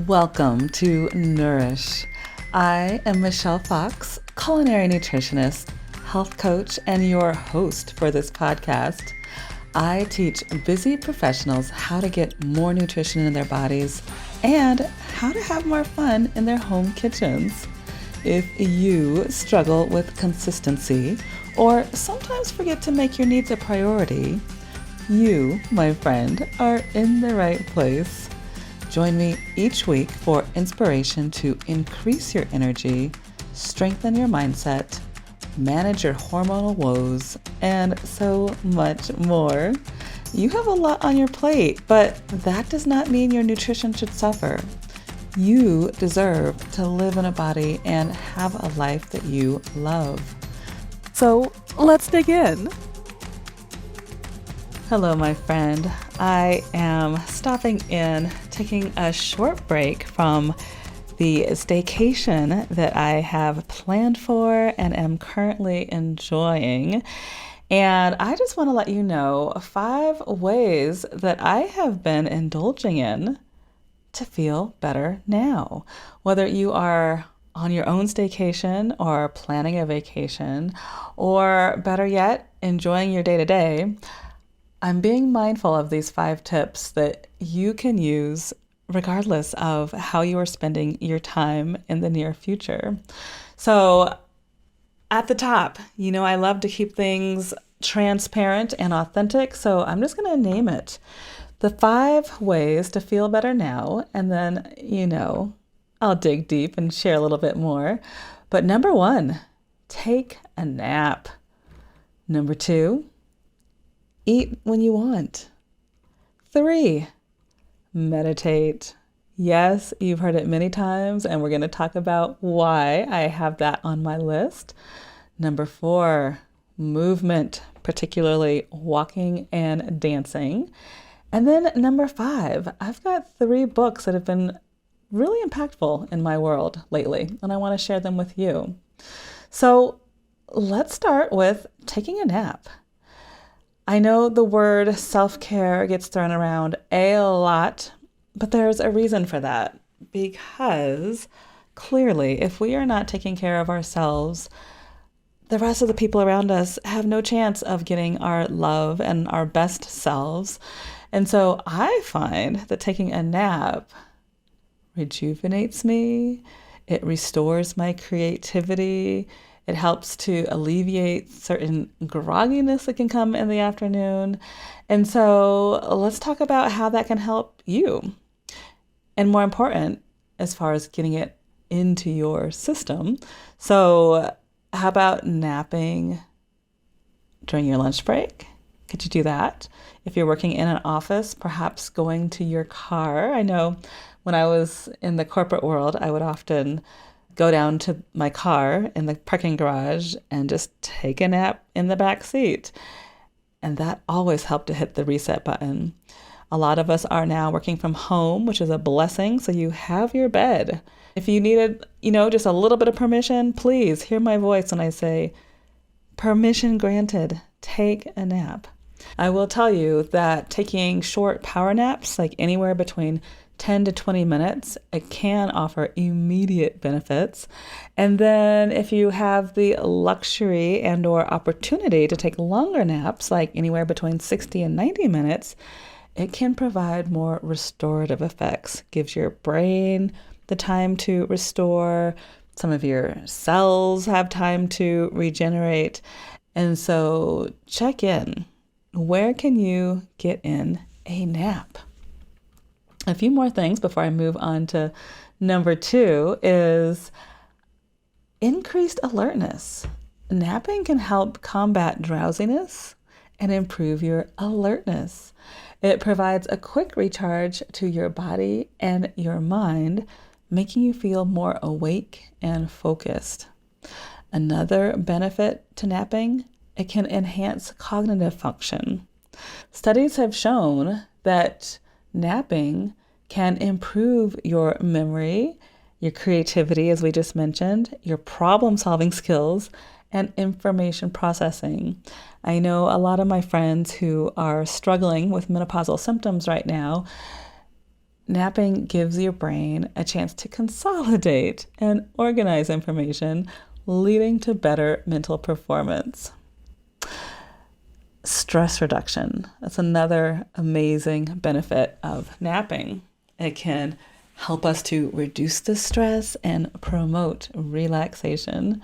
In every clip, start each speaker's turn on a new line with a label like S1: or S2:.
S1: Welcome to Nourish. I am Michelle Fox, culinary nutritionist, health coach, and your host for this podcast. I teach busy professionals how to get more nutrition in their bodies and how to have more fun in their home kitchens. If you struggle with consistency or sometimes forget to make your needs a priority, you, my friend, are in the right place. Join me each week for inspiration to increase your energy, strengthen your mindset, manage your hormonal woes, and so much more. You have a lot on your plate, but that does not mean your nutrition should suffer. You deserve to live in a body and have a life that you love. So let's dig in. Hello, my friend. I am stopping in, taking a short break from the staycation that I have planned for and am currently enjoying. And I just want to let you know 5 ways that I have been indulging in to feel better now. Whether you are on your own staycation or planning a vacation, or better yet, enjoying your day-to-day, I'm being mindful of these 5 tips that you can use regardless of how you are spending your time in the near future. So at the top, I love to keep things transparent and authentic, so I'm just going to name it. The 5 ways to feel better now, and then, I'll dig deep and share a little bit more. But number 1, take a nap. Number 2, eat when you want. 3, meditate. Yes, you've heard it many times, and we're going to talk about why I have that on my list. Number 4, movement, particularly walking and dancing. And then number 5, I've got 3 books that have been really impactful in my world lately, and I want to share them with you. So let's start with taking a nap. I know the word self-care gets thrown around a lot, but there's a reason for that. Because clearly, if we are not taking care of ourselves, the rest of the people around us have no chance of getting our love and our best selves. And so I find that taking a nap rejuvenates me, it restores my creativity, it helps to alleviate certain grogginess that can come in the afternoon. And so let's talk about how that can help you. And more important, as far as getting it into your system. So how about napping during your lunch break? Could you do that? If you're working in an office, perhaps going to your car. I know when I was in the corporate world, I would often go down to my car in the parking garage and just take a nap in the back seat. And that always helped to hit the reset button. A lot of us are now working from home, which is a blessing. So you have your bed. If you needed, just a little bit of permission, please hear my voice when I say, permission granted, take a nap. I will tell you that taking short power naps, like anywhere between 10 to 20 minutes, it can offer immediate benefits. And then if you have the luxury and or opportunity to take longer naps, like anywhere between 60 and 90 minutes, it can provide more restorative effects. Gives your brain the time to restore. Some of your cells have time to regenerate. And so check in. Where can you get in a nap? A few more things before I move on to number 2 is increased alertness. Napping can help combat drowsiness and improve your alertness. It provides a quick recharge to your body and your mind, making you feel more awake and focused. Another benefit to napping, it can enhance cognitive function. Studies have shown that napping can improve your memory, your creativity, as we just mentioned, your problem-solving skills, and information processing. I know a lot of my friends who are struggling with menopausal symptoms right now, napping gives your brain a chance to consolidate and organize information, leading to better mental performance. Stress reduction. That's another amazing benefit of napping. It can help us to reduce the stress and promote relaxation.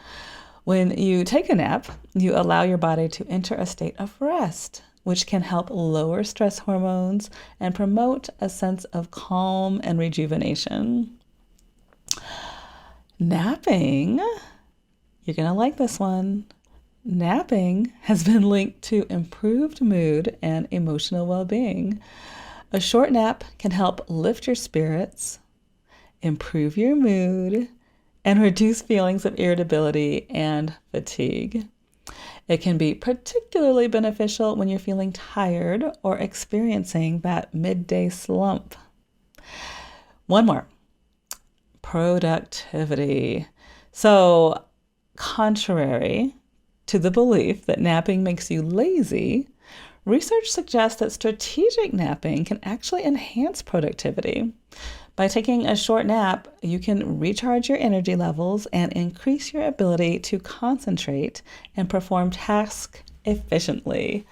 S1: When you take a nap, you allow your body to enter a state of rest, which can help lower stress hormones and promote a sense of calm and rejuvenation. Napping, you're going to like this one. Napping has been linked to improved mood and emotional well-being. A short nap can help lift your spirits, improve your mood, and reduce feelings of irritability and fatigue. It can be particularly beneficial when you're feeling tired or experiencing that midday slump. One more. Productivity. So, contrary to the belief that napping makes you lazy, research suggests that strategic napping can actually enhance productivity. By taking a short nap, you can recharge your energy levels and increase your ability to concentrate and perform tasks efficiently,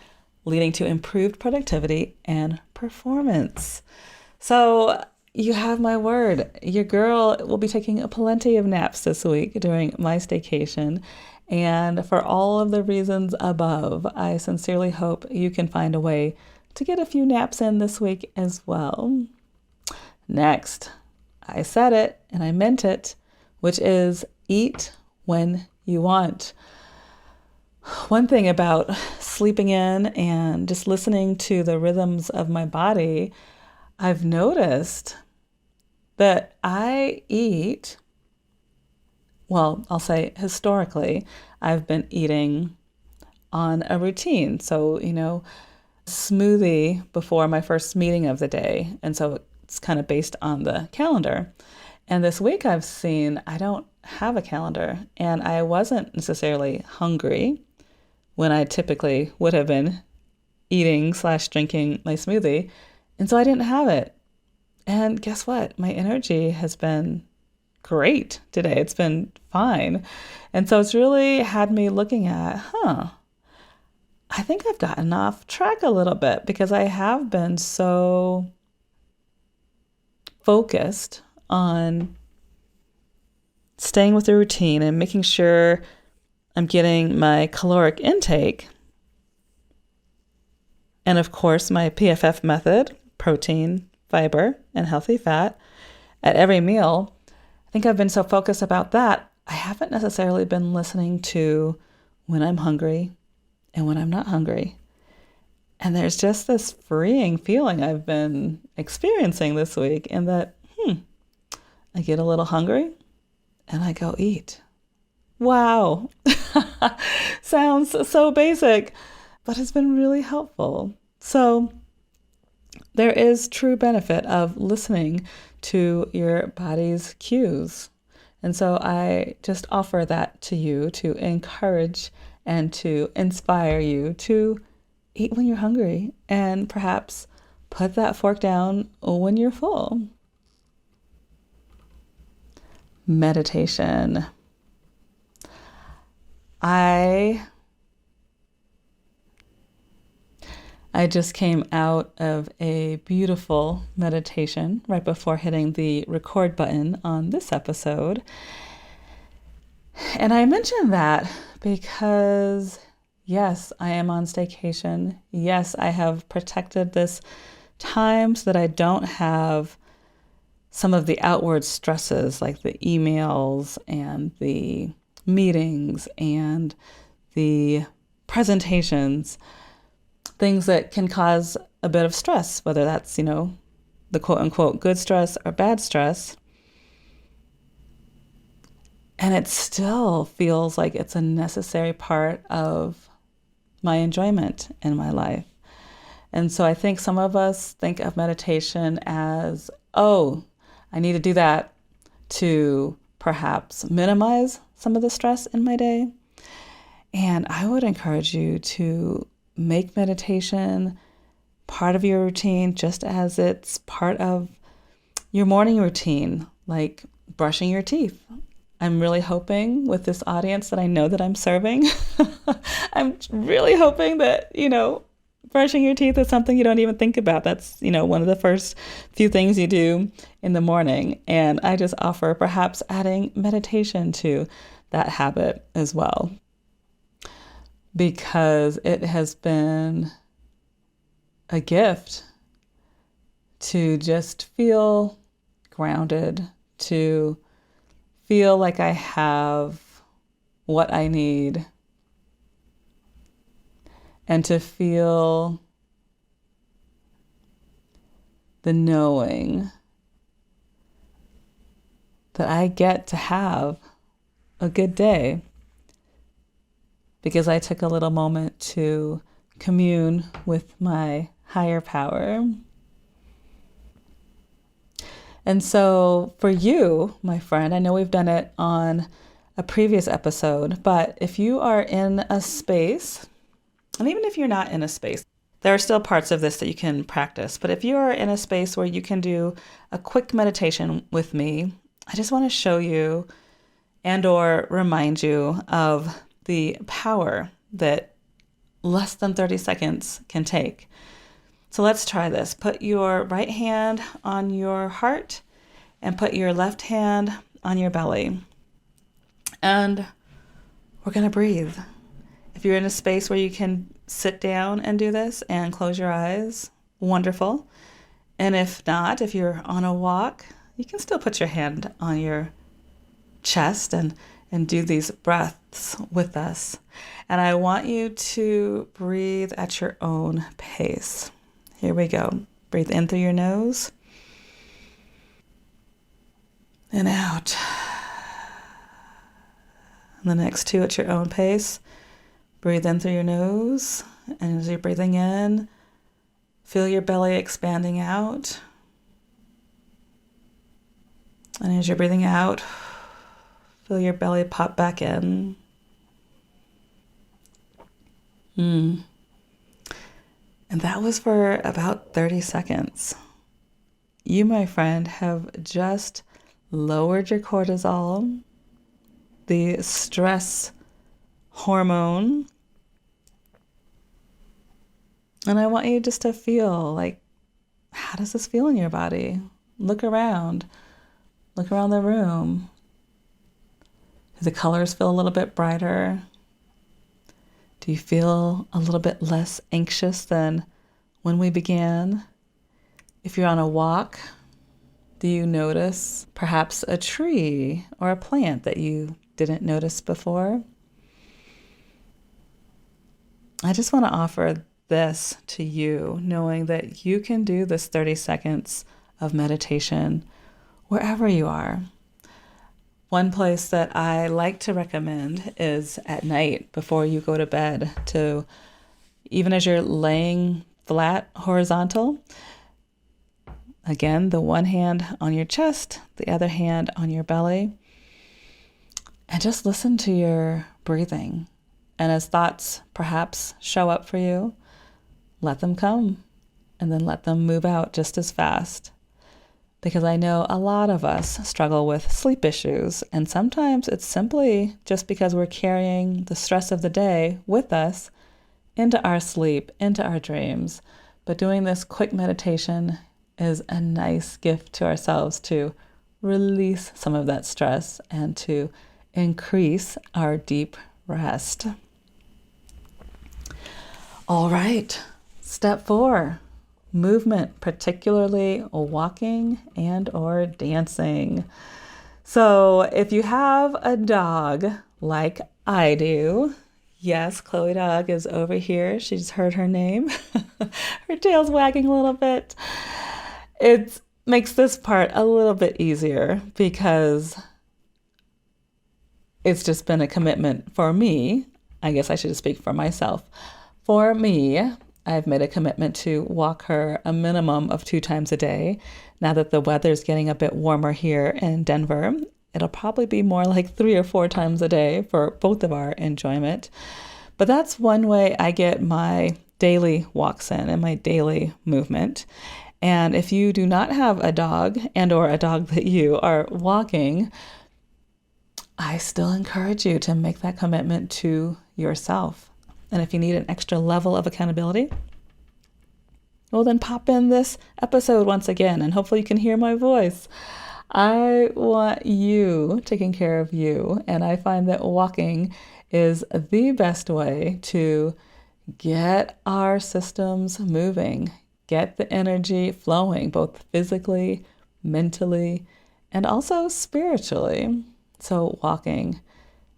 S1: leading to improved productivity and performance. So, you have my word. Your girl will be taking plenty of naps this week during my staycation. And for all of the reasons above, I sincerely hope you can find a way to get a few naps in this week as well. Next, I said it and I meant it, which is eat when you want. One thing about sleeping in and just listening to the rhythms of my body, I've noticed that I eat, well, I'll say historically, I've been eating on a routine. So, smoothie before my first meeting of the day. And so it's kind of based on the calendar. And this week I've seen I don't have a calendar and I wasn't necessarily hungry when I typically would have been eating/drinking my smoothie. And so I didn't have it. And guess what? My energy has been great today. It's been fine. And so it's really had me looking at, I think I've gotten off track a little bit because I have been so focused on staying with the routine and making sure I'm getting my caloric intake. And of course, my PFF method, protein, fiber, and healthy fat at every meal. I think I've been so focused about that, I haven't necessarily been listening to when I'm hungry and when I'm not hungry. And there's just this freeing feeling I've been experiencing this week in that, I get a little hungry and I go eat. Wow. Sounds so basic, but it's been really helpful. So there is true benefit of listening to your body's cues. And so I just offer that to you to encourage and to inspire you to eat when you're hungry and perhaps put that fork down when you're full. Meditation. I just came out of a beautiful meditation right before hitting the record button on this episode. And I mentioned that because, yes, I am on staycation. Yes, I have protected this time so that I don't have some of the outward stresses like the emails and the meetings and the presentations, things that can cause a bit of stress, whether that's, the quote unquote good stress or bad stress. And it still feels like it's a necessary part of my enjoyment in my life. And so I think some of us think of meditation as, I need to do that to perhaps minimize some of the stress in my day. And I would encourage you to make meditation part of your routine, just as it's part of your morning routine, like brushing your teeth. I'm really hoping with this audience that I know that I'm serving, I'm really hoping that, brushing your teeth is something you don't even think about. That's, one of the first few things you do in the morning. And I just offer perhaps adding meditation to that habit as well, because it has been a gift to just feel grounded, to feel like I have what I need, and to feel the knowing that I get to have a good day because I took a little moment to commune with my higher power. And so for you, my friend, I know we've done it on a previous episode, but if you are in a space, and even if you're not in a space, there are still parts of this that you can practice. But if you are in a space where you can do a quick meditation with me, I just want to show you and or remind you of the power that less than 30 seconds can take. So let's try this. Put your right hand on your heart and put your left hand on your belly. And we're going to breathe. If you're in a space where you can sit down and do this and close your eyes, wonderful. And if not, if you're on a walk, you can still put your hand on your chest and do these breaths with us. And I want you to breathe at your own pace. Here we go. Breathe in through your nose and out. And the next two at your own pace. Breathe in through your nose, and as you're breathing in, feel your belly expanding out. And as you're breathing out, feel your belly pop back in. And that was for about 30 seconds. You, my friend, have just lowered your cortisol, the stress hormone. And I want you just to feel like, how does this feel in your body? Look around the room. Do the colors feel a little bit brighter? Do you feel a little bit less anxious than when we began? If you're on a walk, do you notice perhaps a tree or a plant that you didn't notice before? I just want to offer this to you, knowing that you can do this 30 seconds of meditation wherever you are. One place that I like to recommend is at night before you go to bed, to even as you're laying flat, horizontal. Again, the one hand on your chest, the other hand on your belly, and just listen to your breathing. And as thoughts perhaps show up for you, let them come and then let them move out just as fast. Because I know a lot of us struggle with sleep issues, and sometimes it's simply just because we're carrying the stress of the day with us into our sleep, into our dreams. But doing this quick meditation is a nice gift to ourselves to release some of that stress and to increase our deep rest. All right, step 4, movement, particularly walking and or dancing. So if you have a dog like I do, yes, Chloe dog is over here. She just heard her name. Her tail's wagging a little bit. It makes this part a little bit easier because it's just been a commitment for me. I guess I should speak for myself. For me, I've made a commitment to walk her a minimum of 2 times a day. Now that the weather's getting a bit warmer here in Denver, it'll probably be more like 3 or 4 times a day for both of our enjoyment. But that's one way I get my daily walks in and my daily movement. And if you do not have a dog and or a dog that you are walking, I still encourage you to make that commitment to yourself. And if you need an extra level of accountability, well, then pop in this episode once again, and hopefully you can hear my voice. I want you taking care of you, and I find that walking is the best way to get our systems moving, get the energy flowing, both physically, mentally, and also spiritually. So walking,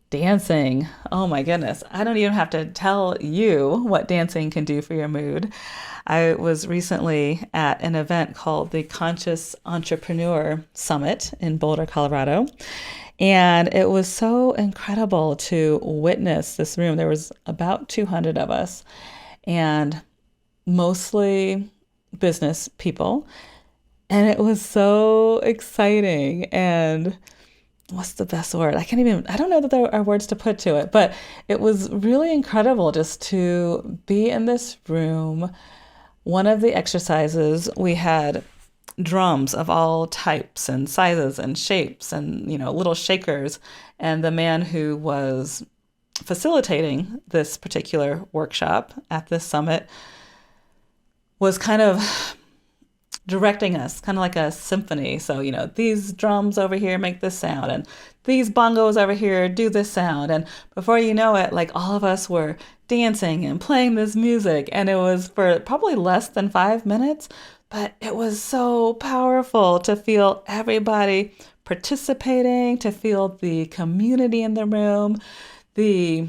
S1: dancing, oh my goodness, I don't even have to tell you what dancing can do for your mood. I was recently at an event called the Conscious Entrepreneur Summit in Boulder, Colorado. And it was so incredible to witness this room. There was about 200 of us, and mostly business people. And it was so exciting. And what's the best word? I don't know that there are words to put to it, but it was really incredible just to be in this room. One of the exercises, we had drums of all types and sizes and shapes and, little shakers. And the man who was facilitating this particular workshop at this summit was kind of directing us, kind of like a symphony. So, these drums over here make this sound, and these bongos over here do this sound. And before you know it, like all of us were dancing and playing this music. And it was for probably less than 5 minutes, but it was so powerful to feel everybody participating, to feel the community in the room, the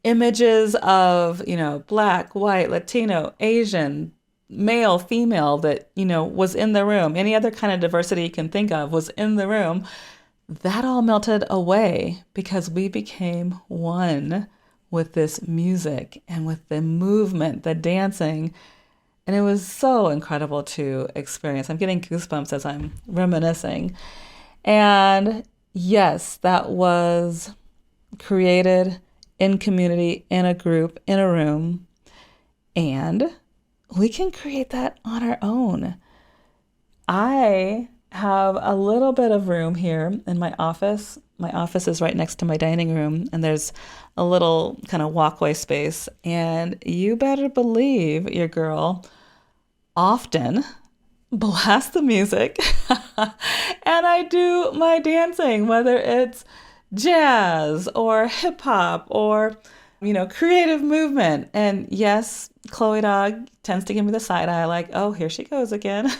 S1: images of, Black, white, Latino, Asian, male, female that, was in the room. Any other kind of diversity you can think of was in the room. That all melted away because we became one with this music and with the movement, the dancing. And it was so incredible to experience. I'm getting goosebumps as I'm reminiscing. And yes, that was created in community, in a group, in a room. And we can create that on our own. I have a little bit of room here in my office. My office is right next to my dining room, and there's a little kind of walkway space. And you better believe your girl often blasts the music and I do my dancing, whether it's jazz or hip hop or, creative movement. And yes, Chloe dog tends to give me the side eye like, oh, here she goes again.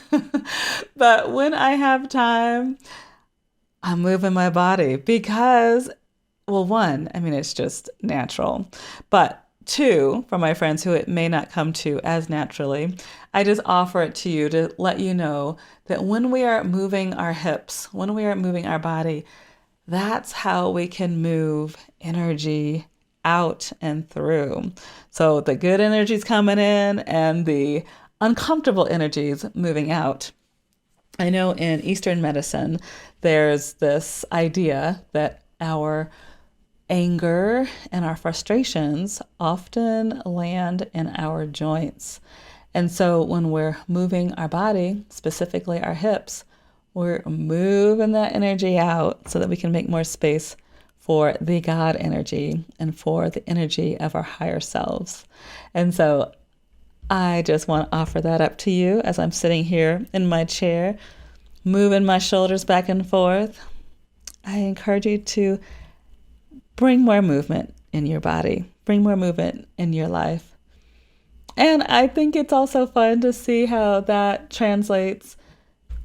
S1: But when I have time, I'm moving my body because, well, one, it's just natural. But two, for my friends who it may not come to as naturally, I just offer it to you to let you know that when we are moving our hips, when we are moving our body, that's how we can move energy out and through. So the good energy's coming in and the uncomfortable energies moving out. I know in Eastern medicine, there's this idea that our anger and our frustrations often land in our joints. And so when we're moving our body, specifically our hips, we're moving that energy out so that we can make more space for the God energy and for the energy of our higher selves. And so I just want to offer that up to you as I'm sitting here in my chair, moving my shoulders back and forth. I encourage you to bring more movement in your body, bring more movement in your life. And I think it's also fun to see how that translates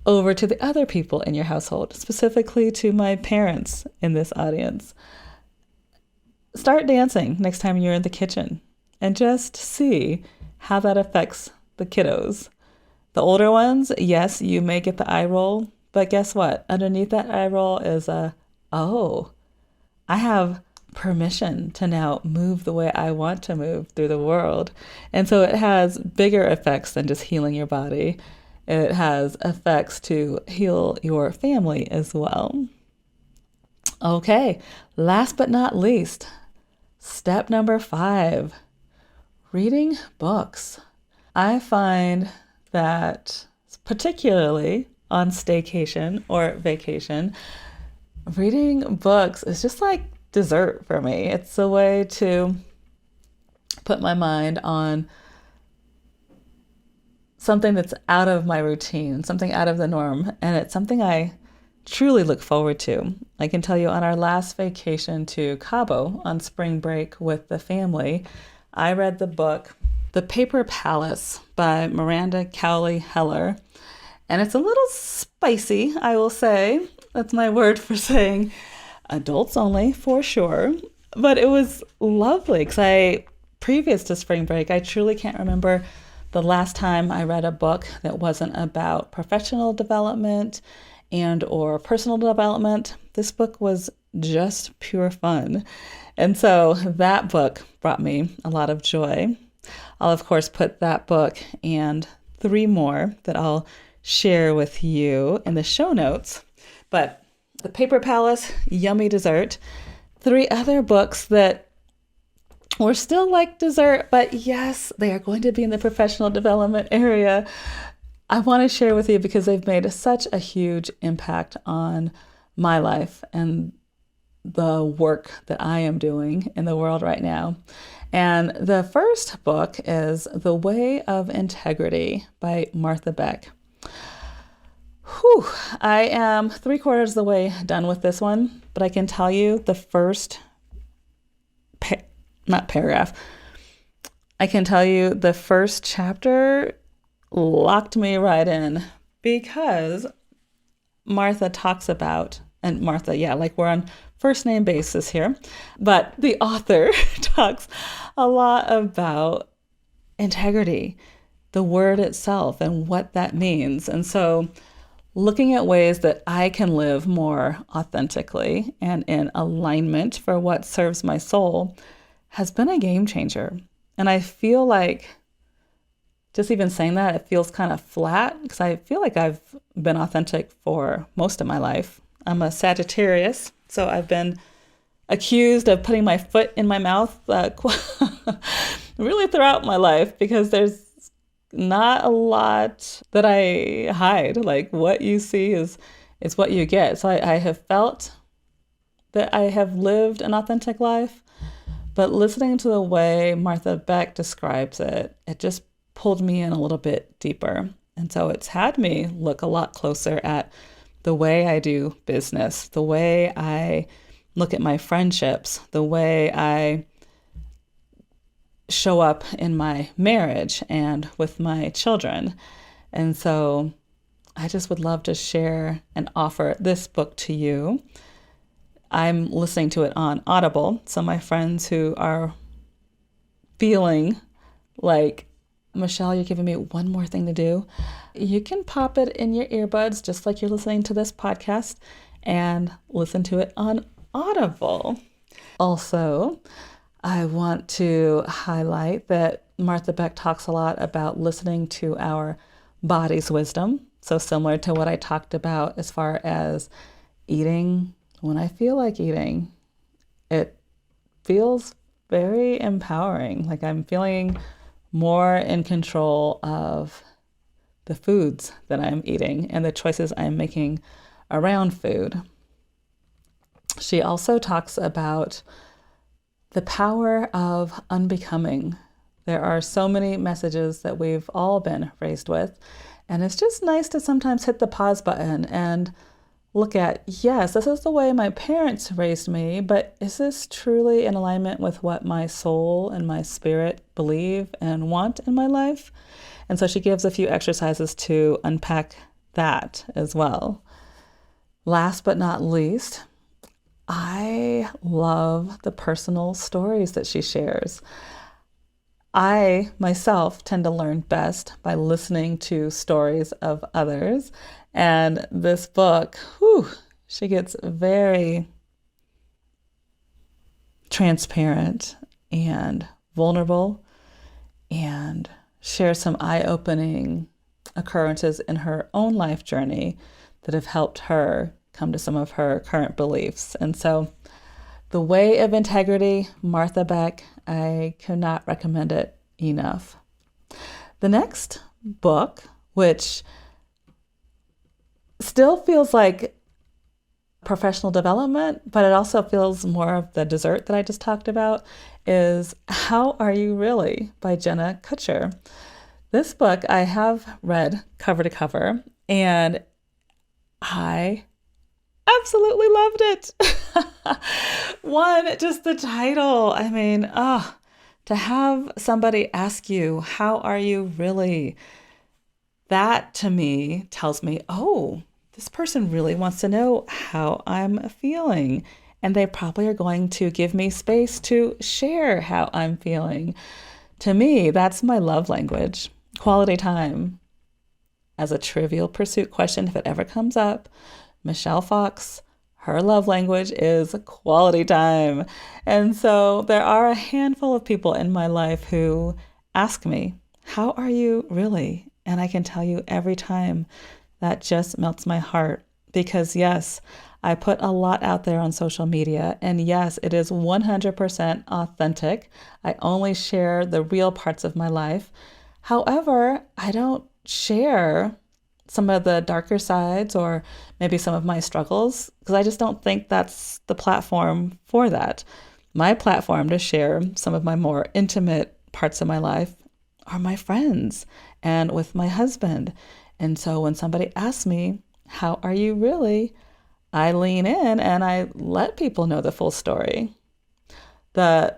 S1: over to the other people in your household, specifically to my parents in this audience. Start dancing next time you're in the kitchen and just see how that affects the kiddos. The older ones, yes, you may get the eye roll, but guess what? Underneath that eye roll is oh, I have permission to now move the way I want to move through the world. And so it has bigger effects than just healing your body. It has effects to heal your family as well. Okay, last but not least, step number 5, reading books. I find that, particularly on staycation or vacation, reading books is just like dessert for me. It's a way to put my mind on something that's out of my routine, something out of the norm, and it's something I truly look forward to. I can tell you on our last vacation to Cabo on spring break with the family, I read the book The Paper Palace by Miranda Cowley Heller, and it's a little spicy, I will say. That's my word for saying adults only, for sure. But it was lovely because previous to spring break, I truly can't remember the last time I read a book that wasn't about professional development and or personal development. This book was just pure fun. And so that book brought me a lot of joy. I'll, of course, put that book and 3 more that I'll share with you in the show notes. But The Paper Palace, yummy dessert. 3 other books that were still like dessert, but yes, they are going to be in the professional development area. I want to share with you because they've made such a huge impact on my life and the work that I am doing in the world right now. And the first book is The Way of Integrity by Martha Beck. Whew, I am 3/4 of the way done with this one, but I can tell you the first I can tell you the first chapter locked me right in because Martha talks about, and Martha, yeah, like we're on first name basis here, but the author talks a lot about integrity, the word itself and what that means. And so looking at ways that I can live more authentically and in alignment for what serves my soul has been a game changer. And I feel like just even saying that, it feels kind of flat because I feel like I've been authentic for most of my life. I'm a Sagittarius, so I've been accused of putting my foot in my mouth really throughout my life because there's not a lot that I hide. Like what you see is what you get. So I have felt that I have lived an authentic life, but listening to the way Martha Beck describes it, it just pulled me in a little bit deeper. And so it's had me look a lot closer at the way I do business, the way I look at my friendships, the way I show up in my marriage and with my children. And so I just would love to share and offer this book to you. I'm listening to it on Audible. So my friends who are feeling like, Michelle, you're giving me one more thing to do, you can pop it in your earbuds just like you're listening to this podcast and listen to it on Audible. Also, I want to highlight that Martha Beck talks a lot about listening to our body's wisdom. So similar to what I talked about as far as eating when I feel like eating, it feels very empowering. Like I'm feeling more in control of the foods that I'm eating and the choices I'm making around food. She also talks about the power of unbecoming. There are so many messages that we've all been raised with, and it's just nice to sometimes hit the pause button and look at, yes, this is the way my parents raised me, but is this truly in alignment with what my soul and my spirit believe and want in my life? And so she gives a few exercises to unpack that as well. Last but not least, I love the personal stories that she shares. I myself tend to learn best by listening to stories of others. And this book, she gets very transparent and vulnerable and shares some eye-opening occurrences in her own life journey that have helped her come to some of her current beliefs. And so The Way of Integrity, Martha Beck, I cannot recommend it enough. The next book which still feels like professional development, but it also feels more of the dessert that I just talked about, is How Are You Really by Jenna Kutcher. This book I have read cover to cover, and I absolutely loved it. One, just the title. I mean, to have somebody ask you, how are you really? That to me tells me, oh, this person really wants to know how I'm feeling. And they probably are going to give me space to share how I'm feeling. To me, that's my love language. Quality time. As a trivial pursuit question, if it ever comes up, Michelle Fox, her love language is quality time. And so there are a handful of people in my life who ask me, how are you really? And I can tell you every time that just melts my heart because yes, I put a lot out there on social media and yes, it is 100% authentic. I only share the real parts of my life. However, I don't share some of the darker sides or maybe some of my struggles because I just don't think that's the platform for that. My platform to share some of my more intimate parts of my life are my friends and with my husband. And so when somebody asks me, how are you really? I lean in and I let people know the full story. The,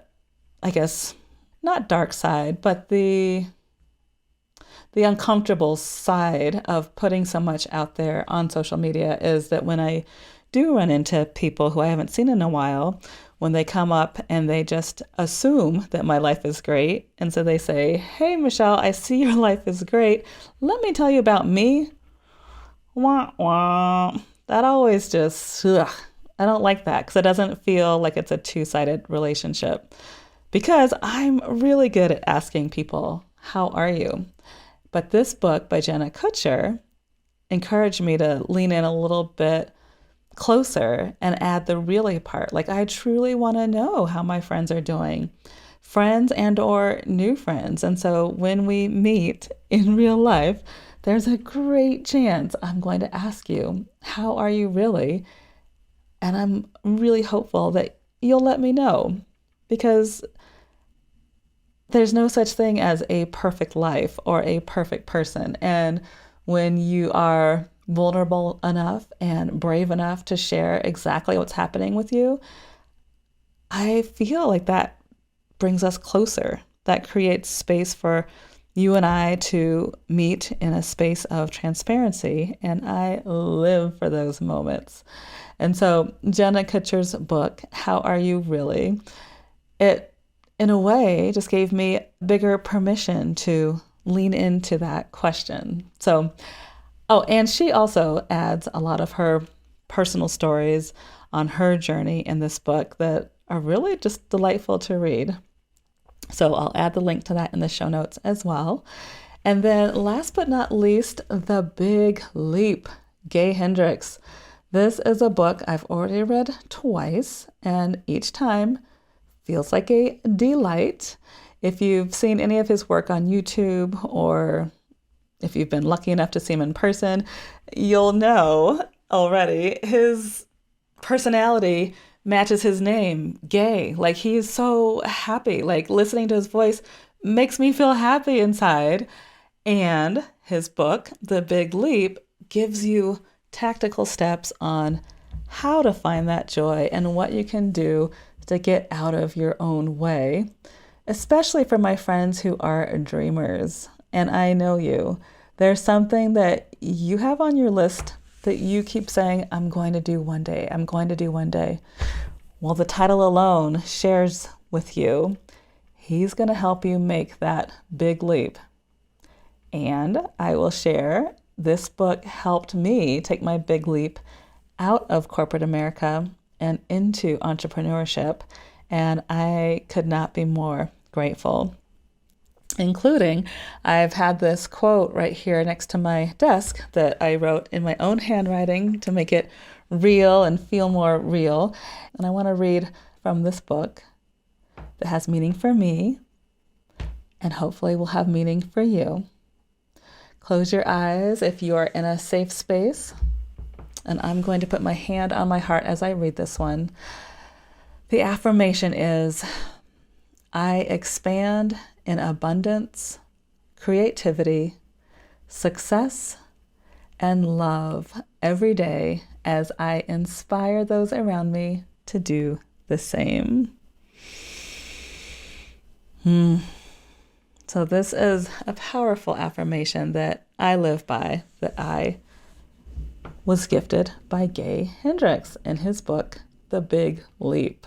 S1: I guess, not dark side, but the uncomfortable side of putting so much out there on social media is that when I do run into people who I haven't seen in a while, when they come up and they just assume that my life is great. And so they say, hey, Michelle, I see your life is great. Let me tell you about me. Wah, wah. That always just, ugh. I don't like that because it doesn't feel like it's a two-sided relationship. Because I'm really good at asking people, how are you? But this book by Jenna Kutcher encouraged me to lean in a little bit closer and add the really part. Like I truly want to know how my friends are doing, friends and or new friends. And so when we meet in real life, there's a great chance I'm going to ask you, how are you really? And I'm really hopeful that you'll let me know because there's no such thing as a perfect life or a perfect person. And when you are vulnerable enough and brave enough to share exactly what's happening with you, I feel like that brings us closer. That creates space for you and I to meet in a space of transparency. And I live for those moments. And so Jenna Kutcher's book, How Are You Really? It, in a way, just gave me bigger permission to lean into that question. So, oh, and she also adds a lot of her personal stories on her journey in this book that are really just delightful to read. So I'll add the link to that in the show notes as well. And then last but not least, The Big Leap, Gay Hendricks. This is a book I've already read twice, and each time feels like a delight. If you've seen any of his work on YouTube or if you've been lucky enough to see him in person, you'll know already his personality matches his name, Gay. Like he's so happy. Like listening to his voice makes me feel happy inside. And his book, The Big Leap, gives you tactical steps on how to find that joy and what you can do to get out of your own way, especially for my friends who are dreamers. And I know you. There's something that you have on your list that you keep saying, I'm going to do one day. I'm going to do one day. Well, the title alone shares with you, he's going to help you make that big leap. And I will share, this book helped me take my big leap out of corporate America and into entrepreneurship. And I could not be more grateful. Including, I've had this quote right here next to my desk that I wrote in my own handwriting to make it real and feel more real. And I want to read from this book that has meaning for me and hopefully will have meaning for you, Close your eyes if you are in a safe space. And I'm going to put my hand on my heart as I read this one. The affirmation is, I expand in abundance, creativity, success, and love every day as I inspire those around me to do the same. So this is a powerful affirmation that I live by, that I was gifted by Gay Hendricks in his book, The Big Leap.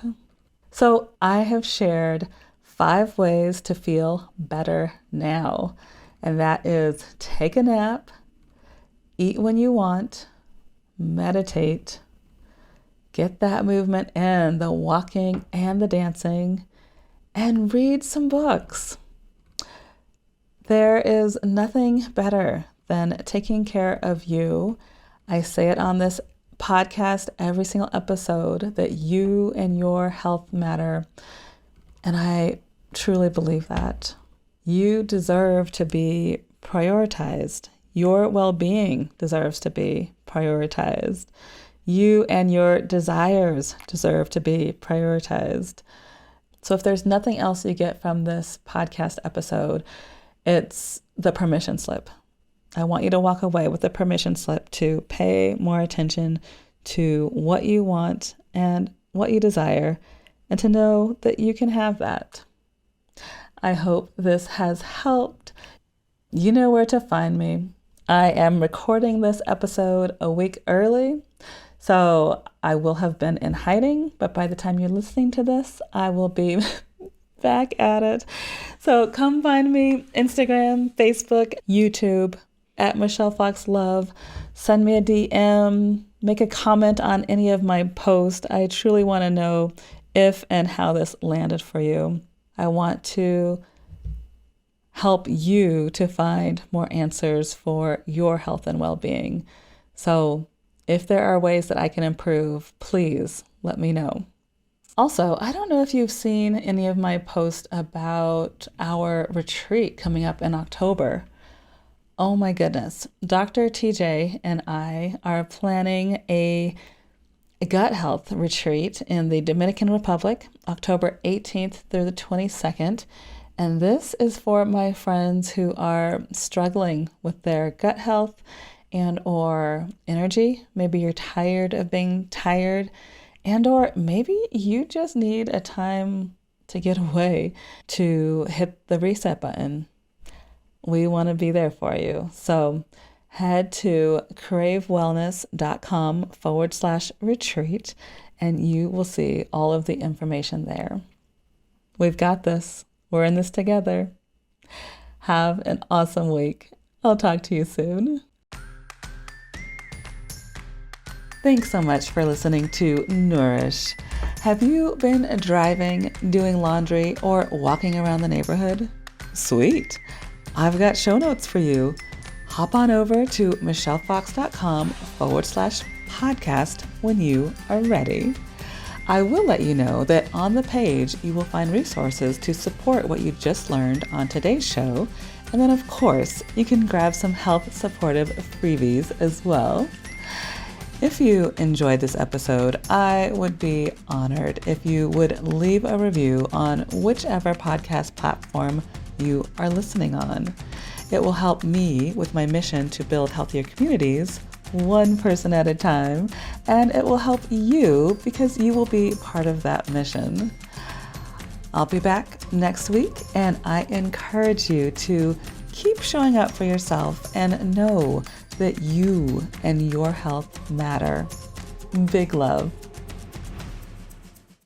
S1: So I have shared 5 ways to feel better now, and that is take a nap, eat when you want, meditate, get that movement in, the walking and the dancing, and read some books. There is nothing better than taking care of you. I say it on this podcast every single episode that you and your health matter. And I truly believe that. You deserve to be prioritized. Your well-being deserves to be prioritized. You and your desires deserve to be prioritized. So if there's nothing else you get from this podcast episode, it's the permission slip. I want you to walk away with the permission slip to pay more attention to what you want and what you desire, and to know that you can have that. I hope this has helped. You know where to find me. I am recording this episode a week early, so I will have been in hiding, but by the time you're listening to this, I will be back at it. So come find me, Instagram, Facebook, YouTube, at Michelle Fox Love. Send me a DM, make a comment on any of my posts. I truly want to know if and how this landed for you. I want to help you to find more answers for your health and well-being. So if there are ways that I can improve, please let me know. Also, I don't know if you've seen any of my posts about our retreat coming up in October. Oh my goodness. Dr. TJ and I are planning a gut health retreat in the Dominican Republic, October 18th through the 22nd. And this is for my friends who are struggling with their gut health and or energy. Maybe you're tired of being tired, and or maybe you just need a time to get away, to hit the reset button. We want to be there for you. So head to cravewellness.com/retreat and you will see all of the information there. We've got this. We're in this together. Have an awesome week. I'll talk to you soon. Thanks so much for listening to Nourish. Have you been driving, doing laundry, or walking around the neighborhood? Sweet. I've got show notes for you. Hop on over to michellefox.com/podcast when you are ready. I will let you know that on the page you will find resources to support what you just learned on today's show. And then of course, you can grab some health supportive freebies as well. If you enjoyed this episode, I would be honored if you would leave a review on whichever podcast platform you are listening on. It will help me with my mission to build healthier communities, one person at a time, and it will help you because you will be part of that mission. I'll be back next week, and I encourage you to keep showing up for yourself and know that you and your health matter. Big love.